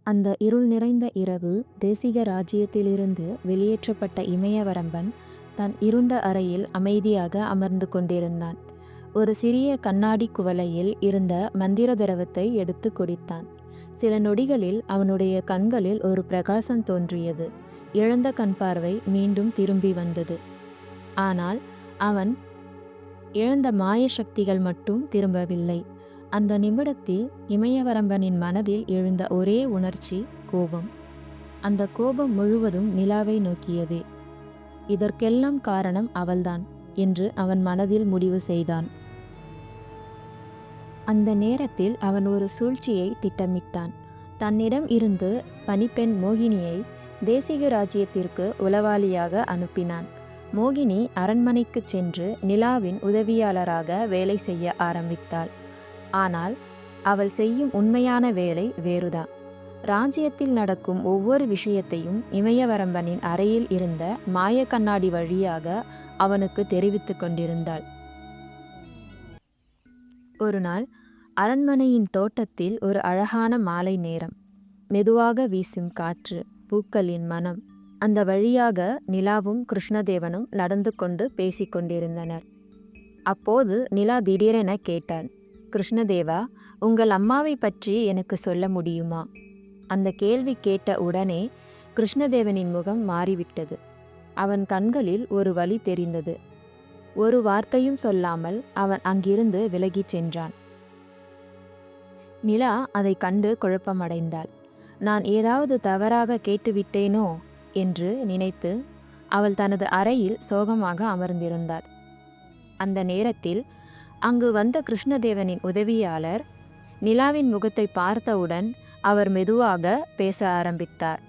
அந்த இருள் நிறைந்த இரவு தேசிக ராஜ்யத்திலிருந்து வெளியேற்றப்பட்ட இமயவரம்பன் தன் இருண்ட அறையில் அமைதியாக அமர்ந்து கொண்டிருந்தான். ஒரு சிறிய கண்ணாடி குவளையில் இருந்த மந்திர திரவத்தை எடுத்து குடித்தான். சில நொடிகளில் அவனுடைய கண்களில் ஒரு பிரகாசம் தோன்றியது. இழந்த கண் பார்வை மீண்டும் திரும்பி வந்தது. ஆனால் அவன் இழந்த மாய சக்திகள் மட்டும் திரும்பவில்லை. அந்த நிமிடத்தில் இமயவரம்பனின் மனதில் எழுந்த ஒரே உணர்ச்சி கோபம். அந்த கோபம் முழுவதும் நிலாவை நோக்கியது. இதற்கெல்லாம் காரணம் அவள்தான் என்று அவன் மனதில் முடிவு செய்தான். அந்த நேரத்தில் அவன் ஒரு சூழ்ச்சியை திட்டமிட்டான். தன்னிடம் இருந்து பணிப்பெண் மோகினியை தேசிக ராஜ்யத்திற்கு உளவாளியாக அனுப்பினான். மோகினி அரண்மனைக்குச் சென்று நிலாவின் உதவியாளராக வேலை செய்ய ஆரம்பித்தாள். ஆனால் அவள் செய்யும் உண்மையான வேலை வேறுதான். ராஜ்யத்தில் நடக்கும் ஒவ்வொரு விஷயத்தையும் இமயவரம்பனின் அறையில் இருந்த மாய கண்ணாடி வழியாக அவனுக்கு தெரிவித்து கொண்டிருந்தாள். ஒரு நாள் அரண்மனையின் தோட்டத்தில் ஒரு அழகான மாலை நேரம். மெதுவாக வீசும் காற்று, பூக்களின் மனம். அந்த வழியாக நிலாவும் கிருஷ்ணதேவனும் நடந்து கொண்டு பேசிக்கொண்டிருந்தனர். அப்போது நிலா திடீரென கேட்டாள், கிருஷ்ணதேவா, உங்கள் அம்மாவை பற்றி எனக்கு சொல்ல முடியுமா? அந்த கேள்வி கேட்ட உடனே கிருஷ்ணதேவனின் முகம் மாறிவிட்டது. அவன் கண்களில் ஒரு வலி தெரிந்தது. ஒரு வார்த்தையும் சொல்லாமல் அவன் அங்கிருந்து விலகிச் சென்றான். நிலா அதை கண்டு குழப்பமடைந்தாள். நான் ஏதாவது தவறாக கேட்டுவிட்டேனோ என்று நினைத்து அவள் தனது அறையில் சோகமாக அமர்ந்திருந்தாள். அந்த நேரத்தில் அங்கு வந்த கிருஷ்ணதேவனின் உதவியாளர் நிலாவின் முகத்தை பார்த்தவுடன் அவர் மெதுவாக பேச ஆரம்பித்தார்.